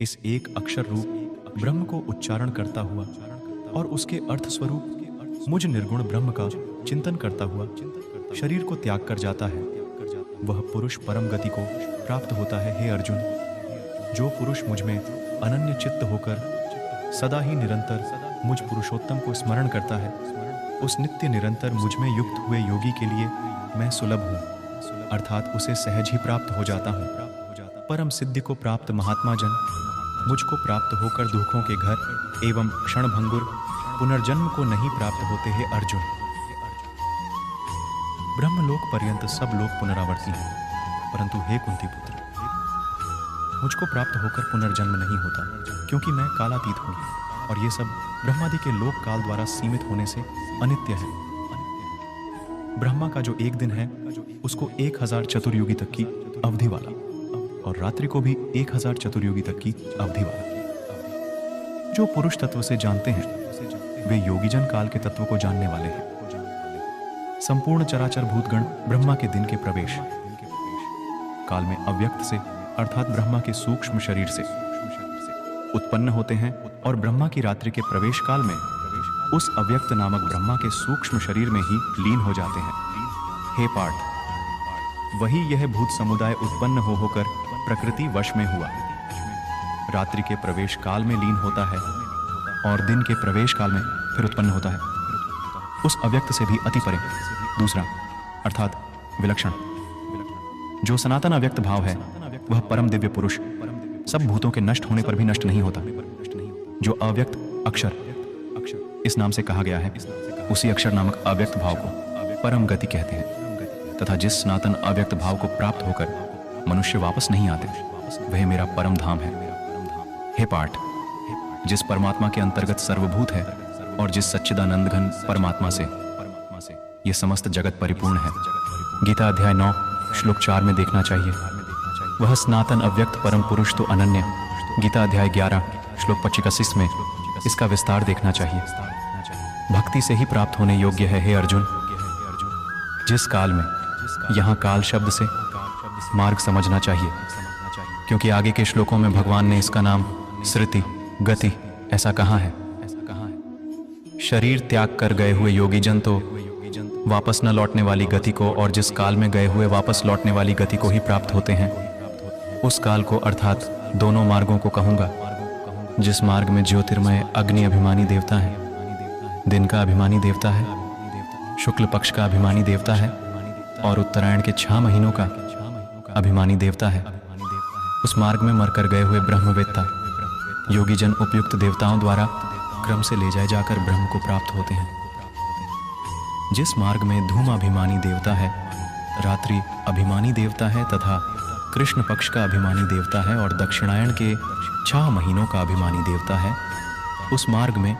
इस एक अक्षर रूप ब्रह्म को उच्चारण करता हुआ और उसके अर्थ स्वरूप मुझ निर्गुण ब्रह्म का चिंतन करता हुआ शरीर को त्याग कर जाता है, वह पुरुष परम गति को प्राप्त होता है। हे अर्जुन, जो पुरुष मुझ में अनन्य चित्त होकर सदा ही निरंतर मुझ पुरुषोत्तम को स्मरण करता है, उस नित्य निरंतर मुझ में युक्त हुए योगी के लिए मैं सुलभ हूँ, अर्थात उसे सहज ही प्राप्त हो जाता हूँ। परम सिद्धि को प्राप्त महात्मा जन मुझको प्राप्त होकर दुखों के घर एवं क्षणभंगुर पुनर्जन्म को नहीं प्राप्त होते हैं। अर्जुन, ब्रह्मलोक पर्यंत सब लोग पुनरावर्ती हैं, परंतु हे कुंती पुत्र, मुझको प्राप्त होकर पुनर्जन्म नहीं होता, क्योंकि मैं कालातीत हूँ और ये सब ब्रह्मादि के लोक काल द्वारा सीमित होने से अनित्य है। ब्रह्मा का जो एक दिन है उसको 1000 चतुर्युगी तक की अवधि वाला, और रात्रि को भी 1000 चतुर्युगी तक की अवधि वाला। जो पुरुष तत्व से जानते हैं वे योगीजन काल के तत्व को जानने वाले हैं। संपूर्ण चराचर भूतगण ब्रह्मा के दिन के प्रवेश काल में अव्यक्त से अर्थात ब्रह्मा के सूक्ष्म शरीर से उत्पन्न होते हैं और ब्रह्मा की रात्रि के प्रवेश काल में उस अव्यक्त नामक ब्रह्मा के सूक्ष्म शरीर में ही लीन हो जाते हैं। हे पार्थ, वही यह भूत समुदाय उत्पन्न होकर प्रकृति वश में हुआ रात्रि के प्रवेश काल में लीन होता है और दिन के प्रवेश काल में फिर उत्पन्न होता है, उस अव्यक्त से भी अति परे दूसरा अर्थात विलक्षण जो सनातन अव्यक्त भाव है, वह परम दिव्य पुरुष सब भूतों के नष्ट होने पर भी नष्ट नहीं होता। जो अव्यक्त अक्षर इस नाम से कहा गया है, उसी अक्षर नामक अव्यक्त भाव को परम गति कहते हैं, तथा जिस सनातन अव्यक्त भाव को प्राप्त होकर मनुष्य वापस नहीं आते, वह मेरा परम धाम है। हे पार्थ, जिस परमात्मा के अंतर्गत सर्वभूत है और जिस सच्चिदानंद घन परमात्मा से यह समस्त जगत परिपूर्ण है, गीता अध्याय 9 श्लोक 4 में देखना चाहिए। वह सनातन अव्यक्त परम पुरुष तो अनन्य, गीता अध्याय 11 श्लोक 25 में इसका विस्तार देखना चाहिए। भक्ति से ही प्राप्त होने योग्य है। हे अर्जुन, जिस काल में, यहाँ काल शब्द से मार्ग समझना चाहिए, क्योंकि आगे के श्लोकों में भगवान ने इसका नाम श्रुति गति ऐसा कहा है। शरीर त्याग कर गए हुए योगीजन तो वापस न लौटने वाली गति को और जिस काल में गए हुए वापस लौटने वाली गति को ही प्राप्त होते हैं। उस काल को अर्थात दोनों मार्गों को कहूंगा, जिस मार्ग में ज्योतिर्मय अग्नि अभिमानी देवता है, दिन का अभिमानी देवता है, शुक्ल पक्ष का अभिमानी देवता है और उत्तरायण के 6 महीनों का अभिमानी देवता है। उस मार्ग में मरकर गए हुए ब्रह्मवेत्ता योगीजन उपयुक्त देवताओं द्वारा क्रम से ले जाए जाकर ब्रह्म को प्राप्त होते हैं। जिस मार्ग में धूमाभिमानी देवता है, रात्रि अभिमानी देवता है तथा कृष्ण पक्ष का अभिमानी देवता है और दक्षिणायन के 6 महीनों का अभिमानी देवता है, उस मार्ग में